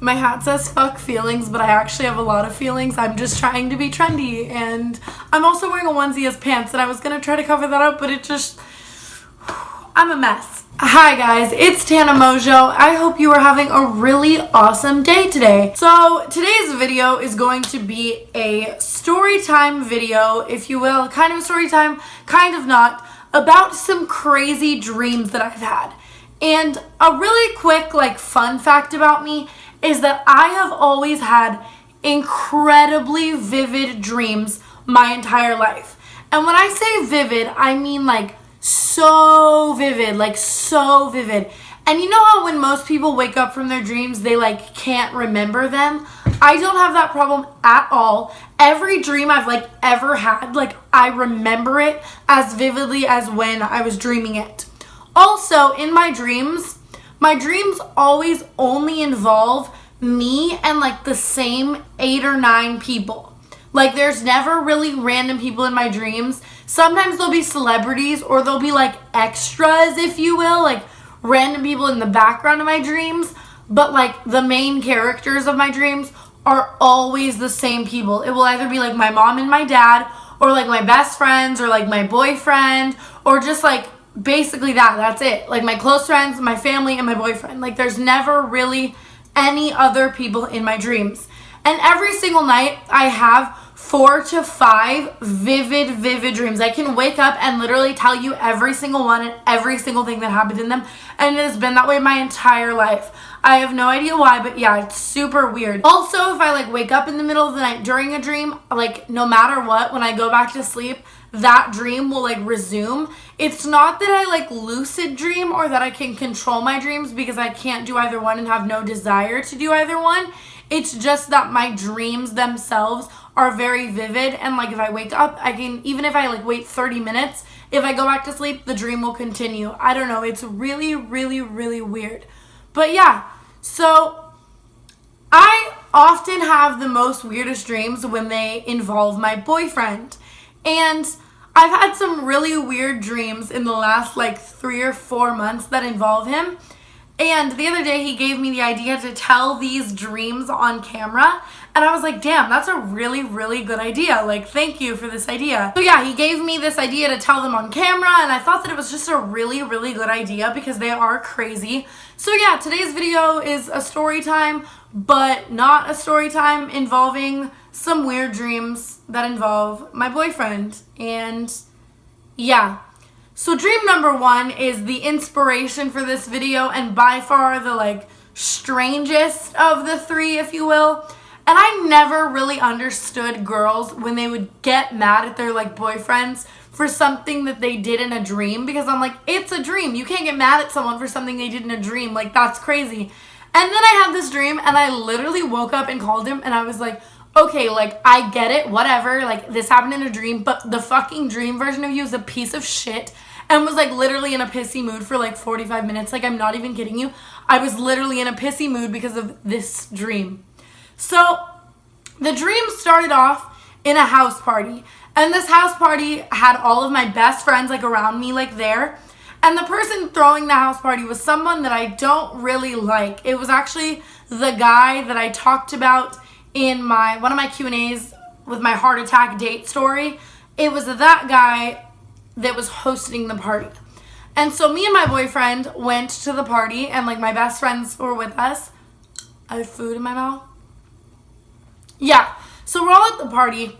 My hat says fuck feelings, but I actually have a lot of feelings. I'm just trying to be trendy, and I'm also wearing a onesie as pants, and I was gonna try to cover that up, but I'm a mess. Hi guys, it's Tana Mojo. I hope you are having a really awesome day today. So today's video is going to be a story time video, if you will. Kind of a story time, kind of not, about some crazy dreams that I've had. And a really quick fun fact about me is that I have always had incredibly vivid dreams my entire life. And when I say vivid, I mean so vivid, so vivid. And you know how when most people wake up from their dreams, they can't remember them? I don't have that problem at all. Every dream I've ever had, I remember it as vividly as when I was dreaming it. Also, in my dreams always only involve me and the same 8 or 9 people. There's never really random people in my dreams. Sometimes there'll be celebrities or there'll be extras, if you will, random people in the background of my dreams. But the main characters of my dreams are always the same people. It will either be my mom and my dad, or my best friends, or my boyfriend, or just basically that's it. My close friends, my family, and my boyfriend. There's never really any other people in my dreams. And every single night I have 4 to 5 vivid dreams. I can wake up and literally tell you every single one and every single thing that happened in them, and it has been that way my entire life. I have no idea why, but yeah, it's super weird. Also, if I wake up in the middle of the night during a dream, no matter what, when I go back to sleep, that dream will resume. It's not that I lucid dream or that I can control my dreams, because I can't do either one and have no desire to do either one. It's just that my dreams themselves are very vivid, and if I wake up, I can, even if I wait 30 minutes, if I go back to sleep, the dream will continue. I don't know, it's really weird. But yeah, so I often have the most weirdest dreams when they involve my boyfriend. And I've had some really weird dreams in the last 3 or 4 months that involve him. And the other day he gave me the idea to tell these dreams on camera. And I was like, damn, that's a really good idea. Thank you for this idea. So yeah, he gave me this idea to tell them on camera, and I thought that it was just a really good idea because they are crazy. So yeah, today's video is a story time, but not a story time involving some weird dreams that involve my boyfriend. And yeah. So dream number 1 is the inspiration for this video, and by far the strangest of the 3, if you will. And I never really understood girls when they would get mad at their boyfriends for something that they did in a dream, because I'm it's a dream. You can't get mad at someone for something they did in a dream. That's crazy. And then I had this dream, and I literally woke up and called him, and I was like, okay, I get it, whatever, this happened in a dream, but the fucking dream version of you is a piece of shit, and was literally in a pissy mood for 45 minutes. I'm not even kidding you. I was literally in a pissy mood because of this dream. So the dream started off in a house party, and this house party had all of my best friends around me there. And the person throwing the house party was someone that I don't really like. It was actually the guy that I talked about in one of my Q&As with my heart attack date story. It was that guy that was hosting the party. And so me and my boyfriend went to the party, and my best friends were with us. I have food in my mouth. Yeah, so we're all at the party,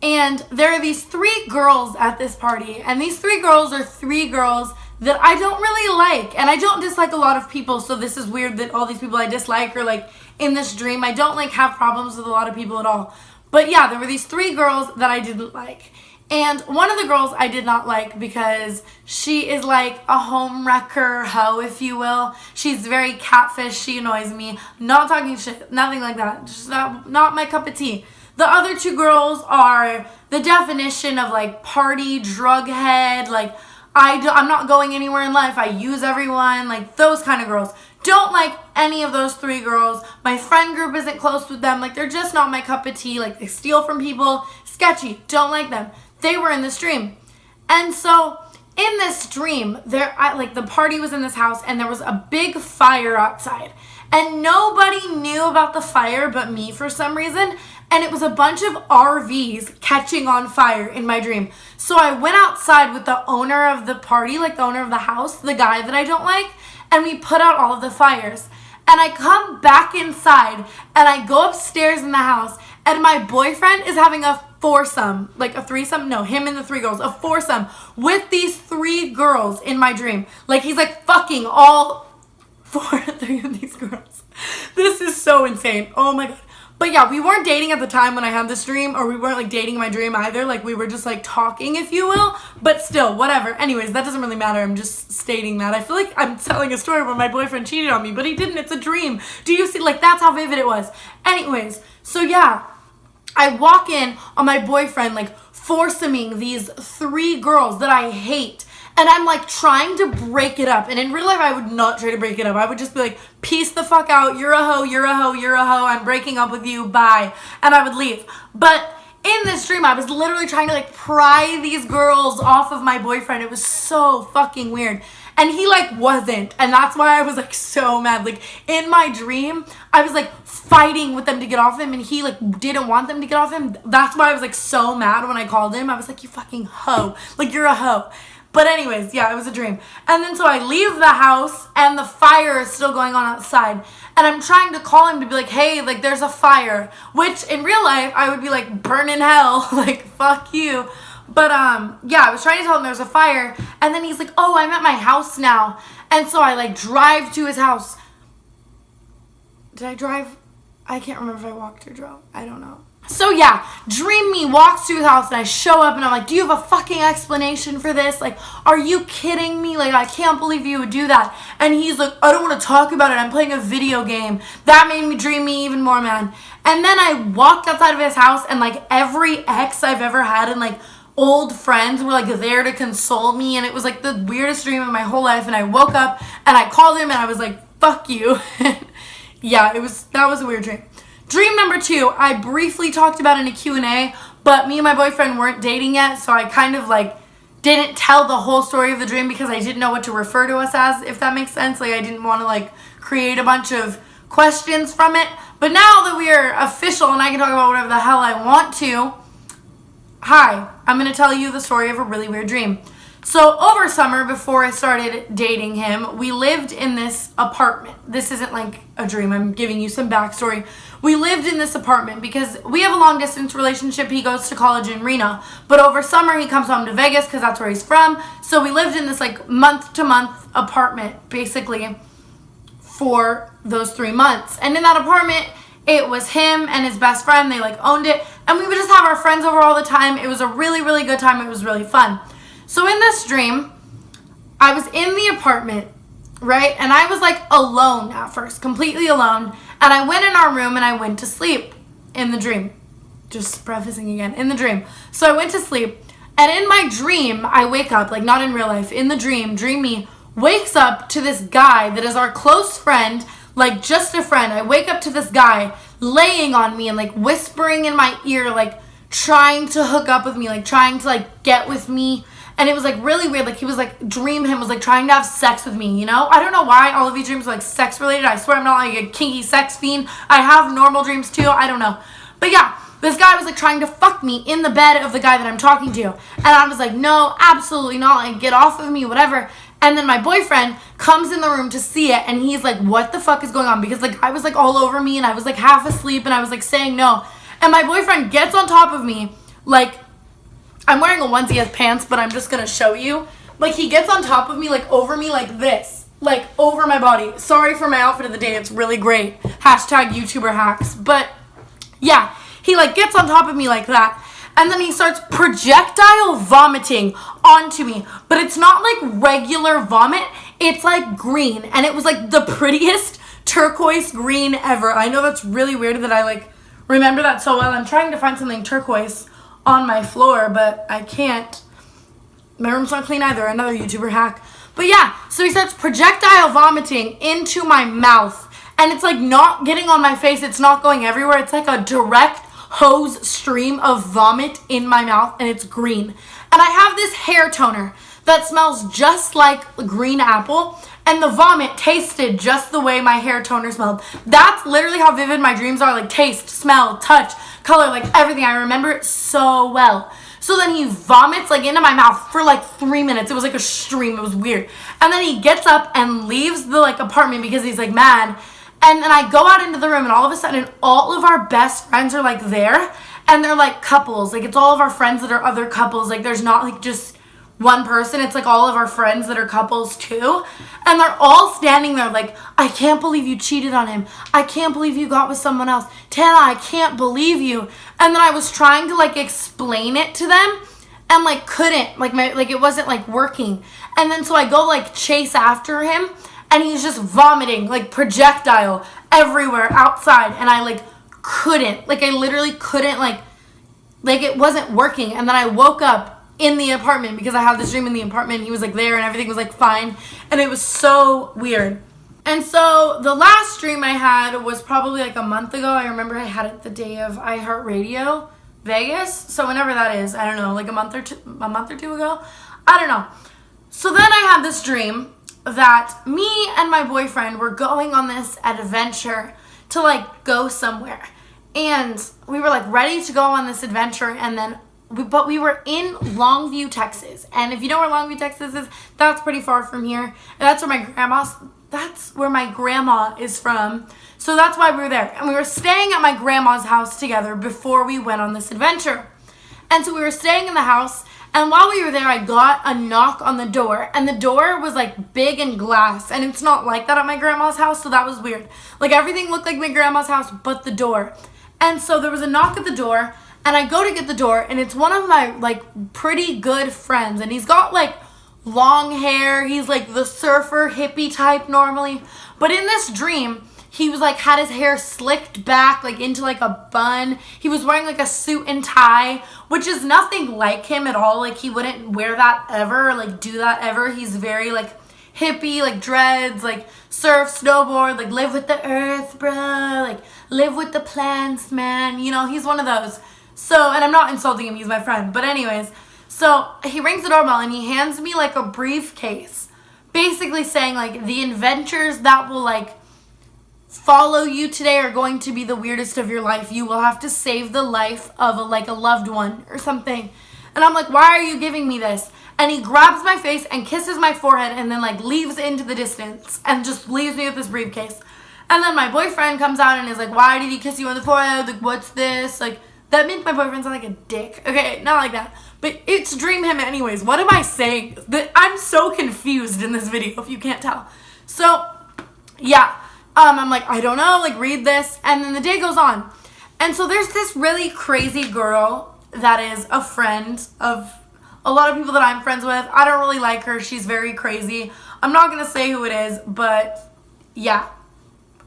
and there are these 3 girls at this party, and these 3 girls are 3 girls that I don't really like, and I don't dislike a lot of people, so this is weird that all these people I dislike are in this dream. I don't have problems with a lot of people at all. But yeah, there were these 3 girls that I didn't like. And one of the girls I did not like because she is a home wrecker hoe, if you will. She's very catfish. She annoys me. Not talking shit. Nothing like that. Just not my cup of tea. The other 2 girls are the definition of party drug head. I'm not going anywhere in life. I use everyone. Those kind of girls. Don't like any of those 3 girls. My friend group isn't close with them. They're just not my cup of tea. They steal from people. Sketchy. Don't like them. They were in this dream. And so in this dream, the party was in this house, and there was a big fire outside. and nobody knew about the fire but me for some reason. And it was a bunch of RVs catching on fire in my dream. So I went outside with the owner of the party, like the owner of the house, the guy that I don't like, and we put out all of the fires. And I come back inside and I go upstairs in the house, and my boyfriend is having a foursome, like a threesome, no, him and the 3 girls, a foursome with these 3 girls in my dream. Like he's like fucking all 3 of these girls. This is so insane. Oh my God. But yeah, we weren't dating at the time when I had this dream, or we weren't like dating in my dream either. Like we were just like talking, if you will, but still, whatever. Anyways, that doesn't really matter. I'm just stating that. I feel like I'm telling a story where my boyfriend cheated on me, but he didn't. It's a dream. Do you see? Like that's how vivid it was. Anyways, so yeah, I walk in on my boyfriend like foursoming these 3 girls that I hate. And I'm like trying to break it up. And in real life, I would not try to break it up. I would just be like, peace the fuck out. You're a hoe, you're a hoe, you're a hoe. I'm breaking up with you. Bye. And I would leave. But in this dream, I was literally trying to like pry these girls off of my boyfriend. It was so fucking weird. And he like wasn't. And that's why I was like so mad. Like in my dream, I was like fighting with them to get off him. And he like didn't want them to get off him. That's why I was like so mad when I called him. I was like, you fucking hoe. Like you're a hoe. But anyways, yeah, it was a dream. And then so I leave the house and the fire is still going on outside. And I'm trying to call him to be like, hey, like there's a fire. Which in real life, I would be like, burn in hell. Like, fuck you. But yeah, I was trying to tell him there's a fire. And then he's like, oh, I'm at my house now. And so I like drive to his house. Did I drive? I can't remember if I walked or drove. I don't know. So yeah, Dream Me walks to his house and I show up and I'm like, do you have a fucking explanation for this? Like, are you kidding me? Like, I can't believe you would do that. And he's like, I don't want to talk about it. I'm playing a video game. That made me Dream Me even more, man. And then I walked outside of his house and like every ex I've ever had and like old friends were like there to console me. And it was like the weirdest dream of my whole life. And I woke up and I called him and I was like, fuck you. Yeah, that was a weird dream. Dream number 2, I briefly talked about in a Q&A, but me and my boyfriend weren't dating yet, so I kind of like didn't tell the whole story of the dream because I didn't know what to refer to us as, if that makes sense. Like I didn't want to like create a bunch of questions from it. But now that we are official and I can talk about whatever the hell I want to, hi, I'm going to tell you the story of a really weird dream. So over summer, before I started dating him, we lived in this apartment. This isn't like a dream. I'm giving you some backstory. We lived in this apartment because we have a long distance relationship. He goes to college in Reno, but over summer he comes home to Vegas because that's where he's from. So we lived in this like month to month apartment basically for those 3 months. And in that apartment, it was him and his best friend. They like owned it. And we would just have our friends over all the time. It was a really, really good time. It was really fun. So in this dream, I was in the apartment, right? And I was like alone at first, completely alone. And I went in our room and I went to sleep in the dream. Just prefacing again, in the dream. So I went to sleep. And in my dream, I wake up, like not in real life, in the dream, Dream Me wakes up to this guy that is our close friend, like just a friend. I wake up to this guy laying on me and like whispering in my ear, like trying to hook up with me, like trying to like get with me. And it was like really weird. Like he was like, him was like trying to have sex with me, you know? I don't know why all of these dreams are like sex related. I swear I'm not like a kinky sex fiend. I have normal dreams too. I don't know. But yeah, this guy was like trying to fuck me in the bed of the guy that I'm talking to. And I was like, no, absolutely not. Like get off of me, whatever. And then my boyfriend comes in the room to see it. And he's like, what the fuck is going on? Because like I was like all over me and I was like half asleep and I was like saying no. And my boyfriend gets on top of me like, I'm wearing a onesie as pants, but I'm just going to show you. Like, he gets on top of me, like, over me like this. Like, over my body. Sorry for my outfit of the day. It's really great. Hashtag YouTuber hacks. But, yeah. He, like, gets on top of me like that. And then he starts projectile vomiting onto me. But it's not, like, regular vomit. It's, like, green. And it was, like, the prettiest turquoise green ever. I know that's really weird that I, like, remember that so well. I'm trying to find something turquoise on my floor, but I can't. My room's not clean either. Another YouTuber hack. But yeah, so he starts projectile vomiting into my mouth. And it's like not getting on my face. It's not going everywhere. It's like a direct hose stream of vomit in my mouth. And it's green. And I have this hair toner that smells just like green apple. and the vomit tasted just the way my hair toner smelled. That's literally how vivid my dreams are, like taste, smell, touch, color, like everything. I remember it so well. So then he vomits like into my mouth for like 3 minutes. It was like a stream. It was weird. And then he gets up and leaves the like apartment because he's like mad. And then I go out into the room, and all of a sudden all of our best friends are like there, and they're like couples. Like it's all of our friends that are other couples. Like there's not like just one person. It's like all of our friends that are couples too. And they're all standing there like, I can't believe you cheated on him. I can't believe you got with someone else. Tana, I can't believe you. And then I was trying to like explain it to them and like couldn't. Like it wasn't like working. And then so I go like chase after him, and he's just vomiting like projectile everywhere outside. And I like couldn't. Like I literally couldn't like it wasn't working. And then I woke up in the apartment because I had this dream in the apartment. He was like there, and everything was like fine, and it was so weird. And so the last dream I had was probably like a month ago. I remember I had it the day of iHeartRadio Vegas, so whenever that is, I don't know, like a month or two ago, I don't know. So then I had this dream that me and my boyfriend were going on this adventure to like go somewhere, and we were like ready to go on this adventure, and then but we were in Longview, Texas. And if you know where Longview, Texas is, that's pretty far from here. And that's where my grandma is from. So that's why we were there. And we were staying at my grandma's house together before we went on this adventure. And so we were staying in the house, and while we were there, I got a knock on the door, and the door was like big and glass, and it's not like that at my grandma's house, so that was weird. Like everything looked like my grandma's house but the door. And so there was a knock at the door, and I go to get the door, and it's one of my, like, pretty good friends. And he's got, like, long hair. He's, like, the surfer hippie type normally. But in this dream, he was, like, had his hair slicked back, like, into, like, a bun. He was wearing, like, a suit and tie, which is nothing like him at all. Like, he wouldn't wear that ever, or, like, do that ever. He's very, like, hippie, like, dreads, like, surf, snowboard, like, live with the earth, bro. Like, live with the plants, man. You know, he's one of those. So, and I'm not insulting him, he's my friend. But anyways, so he rings the doorbell, and he hands me like a briefcase, basically saying like the adventures that will like follow you today are going to be the weirdest of your life. You will have to save the life of a loved one or something. And I'm like, why are you giving me this? And he grabs my face and kisses my forehead, and then like leaves into the distance and just leaves me with this briefcase. And then my boyfriend comes out and is like, why did he kiss you on the forehead? Like, what's this? Like, that makes my boyfriend sound like a dick. Okay, not like that. But it's dream him anyways. What am I saying? I'm so confused in this video, if you can't tell. So, yeah. I'm like, I don't know. Like, read this. And then the day goes on. And so there's this really crazy girl that is a friend of a lot of people that I'm friends with. I don't really like her. She's very crazy. I'm not going to say who it is, but yeah.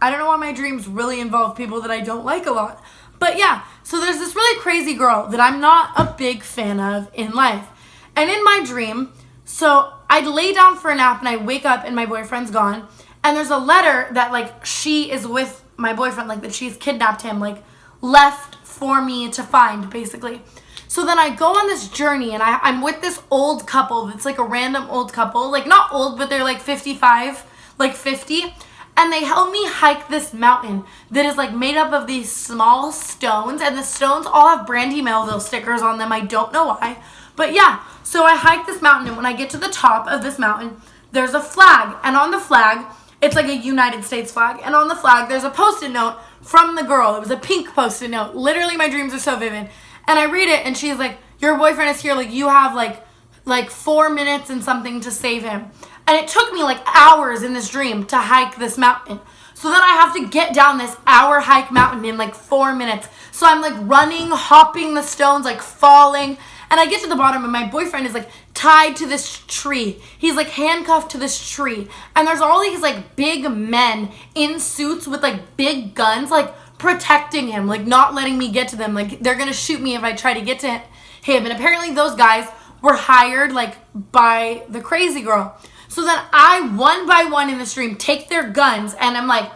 I don't know why my dreams really involve people that I don't like a lot. But yeah, so there's this really crazy girl that I'm not a big fan of in life. And in my dream, so I'd lay down for a nap, and I wake up and my boyfriend's gone. And there's a letter that like she is with my boyfriend, like that she's kidnapped him, like left for me to find, basically. So then I go on this journey, and I'm with this old couple that's like a random old couple. Like not old, but they're like 55, like 50. And they help me hike this mountain that is like made up of these small stones. And the stones all have Brandy Melville stickers on them. I don't know why. But yeah, so I hike this mountain. And when I get to the top of this mountain, there's a flag. And on the flag, it's like a United States flag. And on the flag, there's a Post-it note from the girl. It was a pink Post-it note. Literally, my dreams are so vivid. And I read it, and she's like, your boyfriend is here. Like, you have like 4 minutes and something to save him. And it took me like hours in this dream to hike this mountain. So then I have to get down this hour hike mountain in like 4 minutes. So I'm like running, hopping the stones, like falling. And I get to the bottom, and my boyfriend is like tied to this tree. He's like handcuffed to this tree. And there's all these like big men in suits with like big guns, like protecting him, like not letting me get to them. Like they're going to shoot me if I try to get to him. And apparently those guys were hired like by the crazy girl. So then I, one by one in the stream, take their guns, and I'm like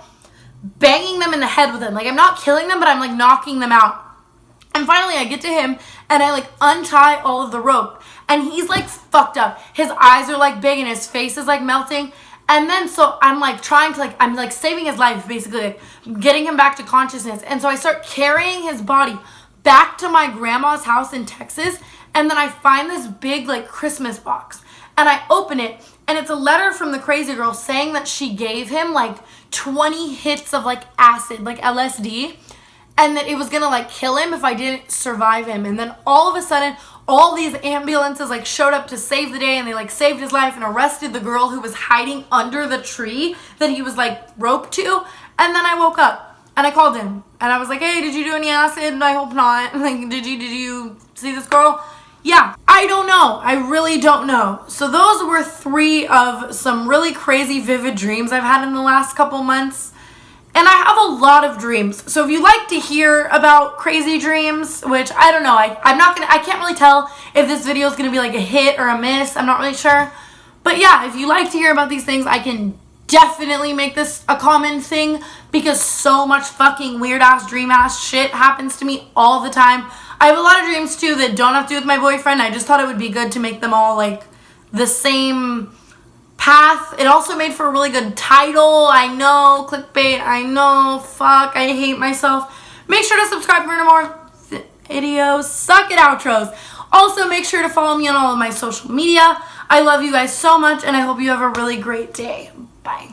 banging them in the head with them. Like I'm not killing them, but I'm like knocking them out. And finally I get to him, and I like untie all of the rope. And he's like fucked up. His eyes are like big, and his face is like melting. And then so I'm like trying to like, I'm like saving his life, basically like getting him back to consciousness. And so I start carrying his body back to my grandma's house in Texas. And then I find this big like Christmas box and I open it, and it's a letter from the crazy girl saying that she gave him like 20 hits of like acid, like LSD, and that it was gonna like kill him if I didn't survive him. And then all of a sudden, all these ambulances like showed up to save the day, and they like saved his life and arrested the girl who was hiding under the tree that he was like roped to. And then I woke up and I called him and I was like, hey, did you do any acid? I hope not. Like, did you see this girl? Yeah, I don't know. I really don't know. So those were 3 of some really crazy vivid dreams I've had in the last couple months. And I have a lot of dreams. So if you like to hear about crazy dreams, which I don't know, I can't really tell if this video is going to be like a hit or a miss. I'm not really sure. But yeah, if you like to hear about these things, I can definitely make this a common thing, because so much fucking weird ass dream ass shit happens to me all the time. I have a lot of dreams too that don't have to do with my boyfriend. I just thought it would be good to make them all like the same path. It also made for a really good title. I know, clickbait. I know, fuck, I hate myself. Make sure to subscribe for more videos. Suck it, outros. Also, make sure to follow me on all of my social media. I love you guys so much, and I hope you have a really great day. Bye.